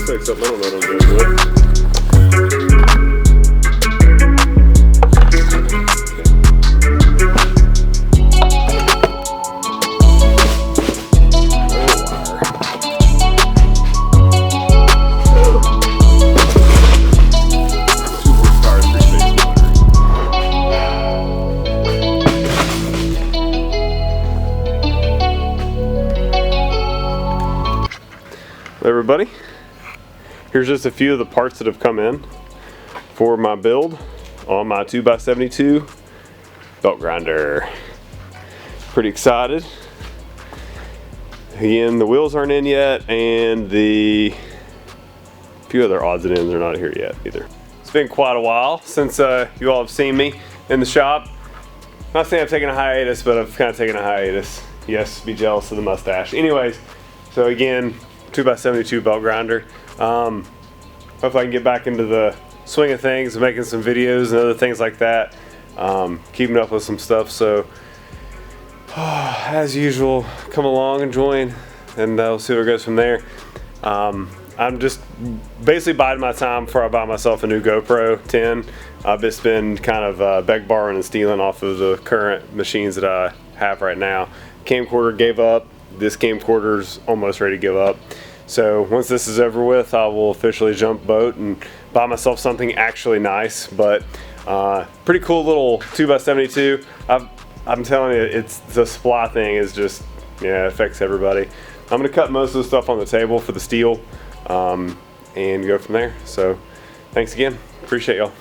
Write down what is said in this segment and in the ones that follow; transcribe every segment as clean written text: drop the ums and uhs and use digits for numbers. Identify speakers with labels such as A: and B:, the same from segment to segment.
A: Looks like something I don't know what I'm doing with. Everybody, here's just a few of the parts that have come in for my build on my 2x72 belt grinder. Pretty excited. Again, the wheels aren't in yet, and the few other odds and ends are not here yet either. It's been quite a while since you all have seen me in the shop. Not saying I've taken a hiatus, but I've kind of taken a hiatus. Yes, be jealous of the mustache. Anyways, so again, 2x72 belt grinder. Hopefully I can get back into the swing of things and making some videos and other things like that. Keeping up with some stuff. So as usual, come along and join, and we'll see where it goes from there. I'm just basically biding my time before I buy myself a new GoPro 10. I've just been kind of beg, borrowing, and stealing off of the current machines that I have right now. Camcorder gave up. This camcorder's almost ready to give up. So once this is over with, I will officially jump boat and buy myself something actually nice. But pretty cool little 2x72. I'm telling you, it's the splat thing is just, yeah, it affects everybody. I'm gonna cut most of the stuff on the table for the steel and go from there. So thanks again, appreciate y'all.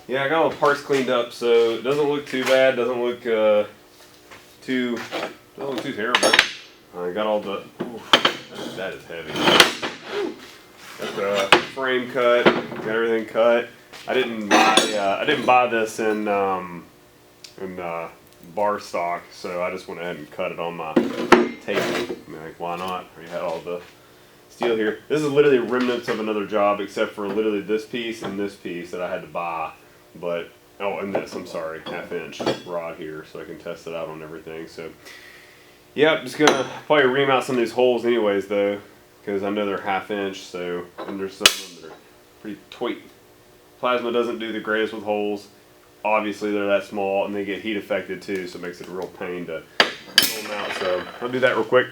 A: Yeah, I got all the parts cleaned up, so it doesn't look too bad. Doesn't look too terrible. I got all the. Oof, that is heavy. Got the frame cut. Got everything cut. I didn't buy this in bar stock, so I just went ahead and cut it on my table. I mean, like, why not? I already had all the steel here. This is literally remnants of another job, except for literally this piece and this piece that I had to buy. But oh, and this, I'm sorry, 1/2 inch rod here, so I can test it out on everything. So yeah, I'm just gonna probably ream out some of these holes anyways though, because I know they're 1/2 inch. So, and there's some of them that are pretty tweak. Plasma doesn't do the greatest with holes. Obviously they're that small and they get heat affected too, so it makes it a real pain to pull them out. So I'll do that real quick.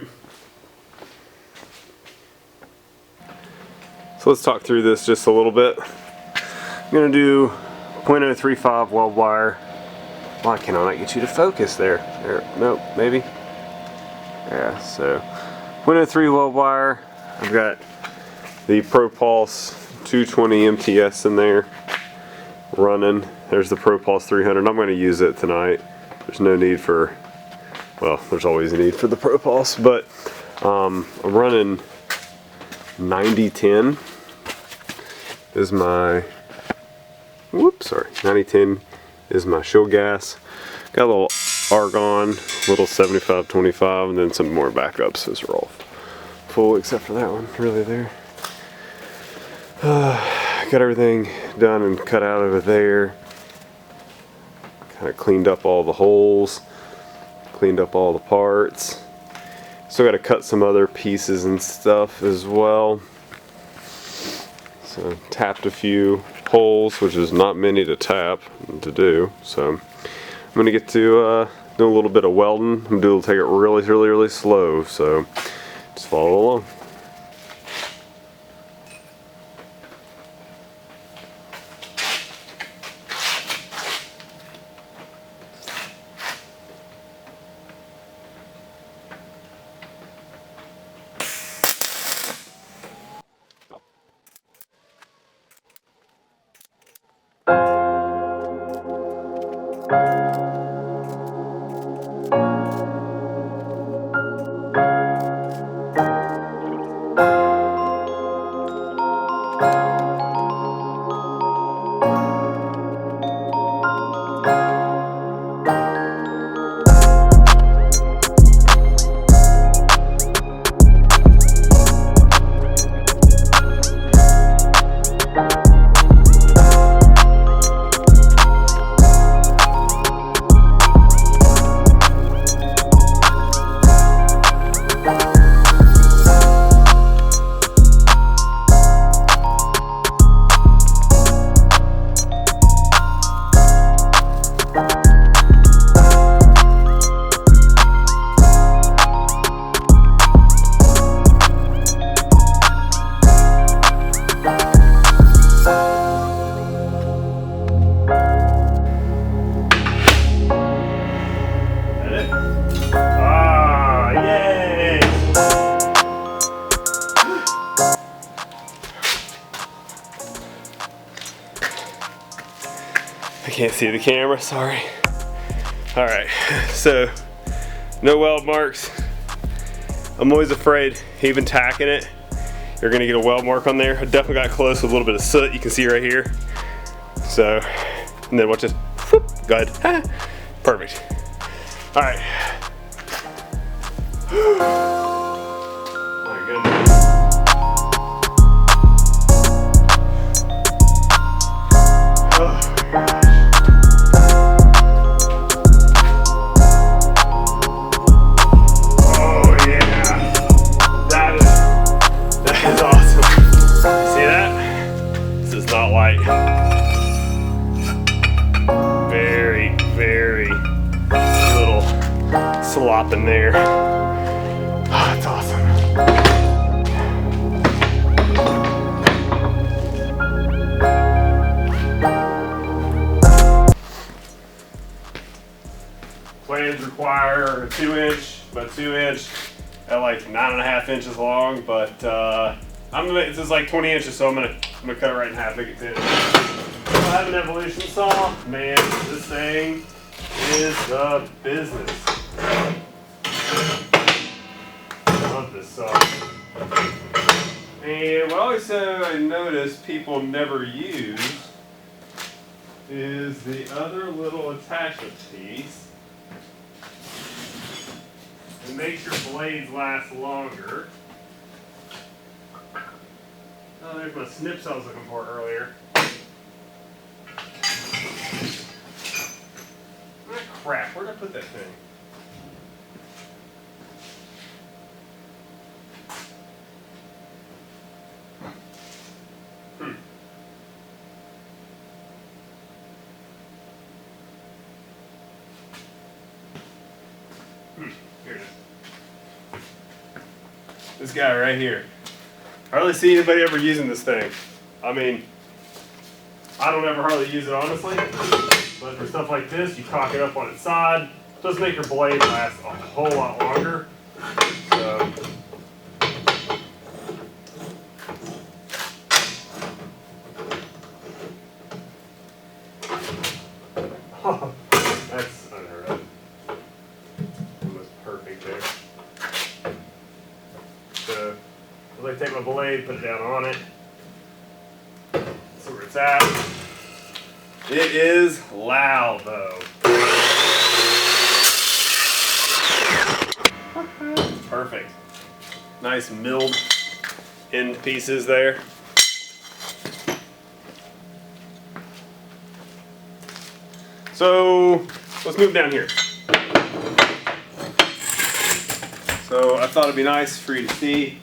A: So let's talk through this just a little bit. I'm gonna do 0.035 weld wire. Why can I not get you to focus there? Nope, maybe. Yeah, so 0.03 weld wire. I've got the ProPulse 220 MTS in there running. There's the ProPulse 300. I'm going to use it tonight. There's no need for, well, there's always a need for the ProPulse, but I'm running 9010 is my, whoops, sorry, 9010 is my show gas. Got a little argon, little 75-25, and then some more backups. Those are all full except for that one, really there. Got everything done and cut out over there. Kind of cleaned up all the holes, cleaned up all the parts. Still got to cut some other pieces and stuff as well. So tapped a few holes, which is not many to tap and to do. So I'm gonna get to do a little bit of welding. I'm gonna take it really slow. So just follow along. can't see the camera, sorry. All right, so no weld marks. I'm always afraid, even tacking it, you're gonna get a weld mark on there. I definitely got close with a little bit of soot, you can see right here. So, and then watch this, whoop, go ahead, perfect. All right. My goodness. Oh gosh. Oh yeah. That is awesome. See that? This is not light. Very, very little slop in there. Oh, that's awesome. Plans require a 2-inch by 2-inch at like 9.5 inches long, but this is like 20 inches, so I'm gonna cut it right in half, make it 10. I have an evolution saw. Man, this thing is the business. I love this saw. And what also I noticed people never use is the other little attachment piece. It makes your blades last longer. Oh, there's my snips I was looking for earlier. Ah, crap, where'd I put that thing? Here it is. This guy right here. I hardly see anybody ever using this thing. I mean, I don't ever hardly use it honestly, but for stuff like this, you cock it up on its side. It does make your blade last a whole lot longer. So, oh, that's unheard of. Almost perfect there. So, I like to take my blade, put it down on it. See where it's at. It is loud though. Perfect. Nice milled end pieces there. So let's move down here. So I thought it'd be nice for you to see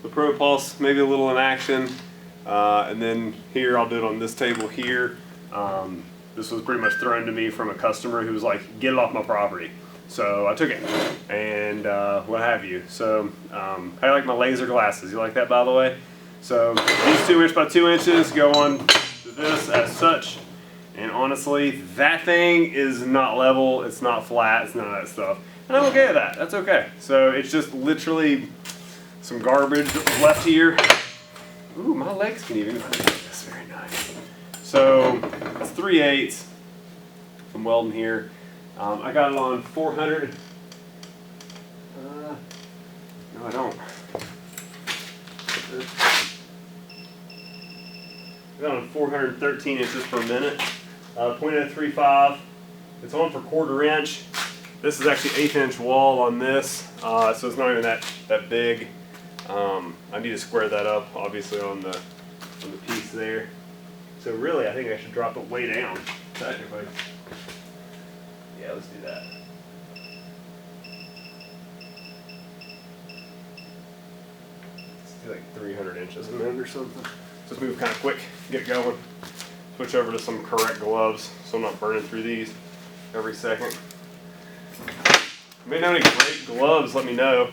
A: the Pro Pulse, maybe a little in action. And then here, I'll do it on this table here. This was pretty much thrown to me from a customer who was like, get it off my property. So I took it and what have you. So I like my laser glasses. You like that, by the way? So these 2-inch by 2 inches go on to this as such. And honestly, that thing is not level. It's not flat. It's none of that stuff. And I'm okay with that. That's okay. So it's just literally some garbage left here. Ooh, my legs can even go like this. Very nice. So it's 3/8. I'm welding here. I got it on 400. No, I don't. I got it on 413 inches per minute. 0.035. It's on for 1/4 inch. This is actually 1/8 inch wall on this, so it's not even that big. I need to square that up, obviously, on the piece there. So really, I think I should drop it way down, technically. Yeah, let's do that. Let's do like 300 inches a minute or something. Just move kind of quick, get it going. Switch over to some correct gloves, so I'm not burning through these every second. If you know any great gloves, let me know.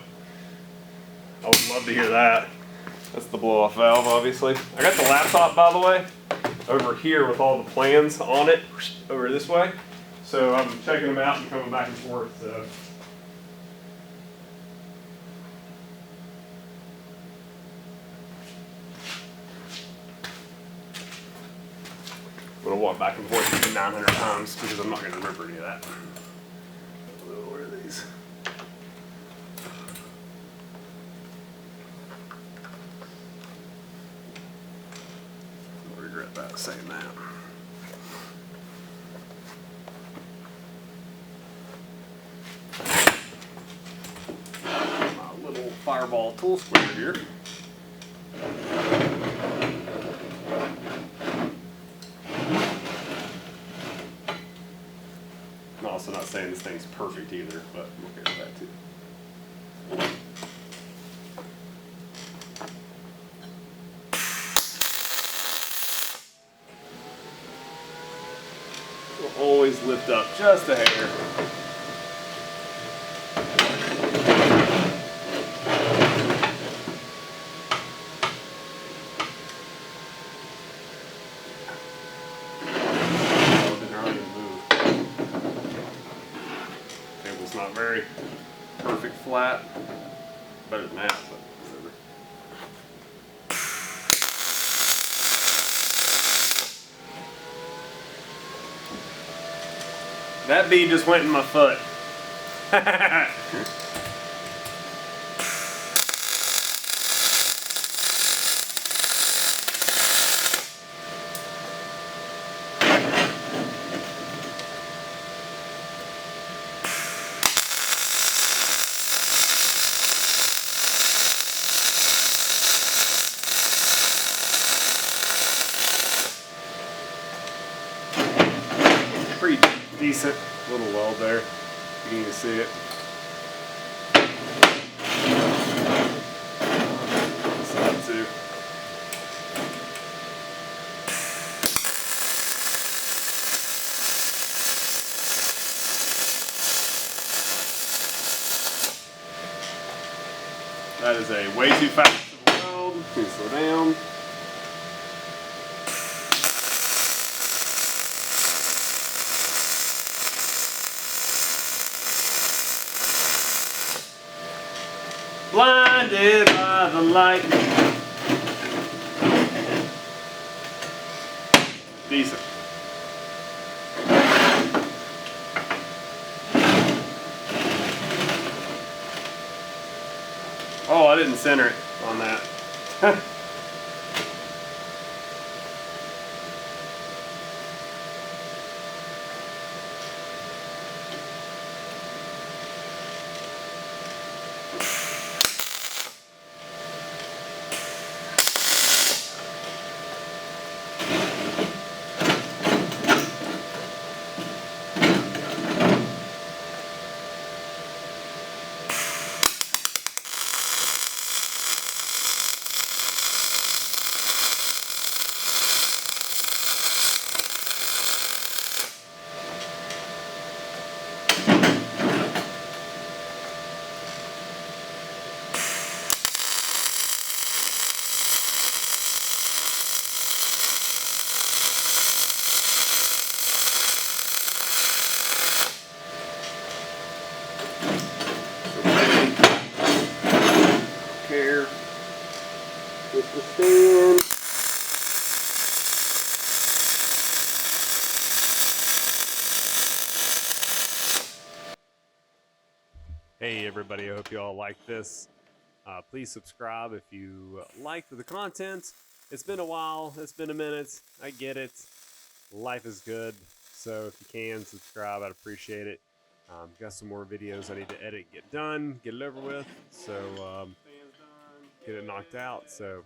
A: I would love to hear that. That's the blow-off valve, obviously. I got the laptop, by the way, over here with all the plans on it, over this way. So I'm checking them out and coming back and forth. So. I'm gonna walk back and forth 900 times because I'm not gonna remember any of that. What are these? I regret that saying that. My little fireball tool square here. I'm also not saying this thing's perfect either, but I'm okay with that too. We'll always lift up just a hair. Table's not very perfect flat. Better than that, but whatever. That bead just went in my foot. Pretty decent little weld there. You can even see it. Side too. That is a way too fast of a weld. Please slow down. Blinded by the light. Decent. Oh, I didn't center it on that. Care with the stand. Hey everybody, I hope you all like this. Please subscribe if you liked the content. It's been a while, it's been a minute, I get it. Life is good, so if you can subscribe, I'd appreciate it. Got some more videos I need to edit, get done, get it over with, so get it knocked out. So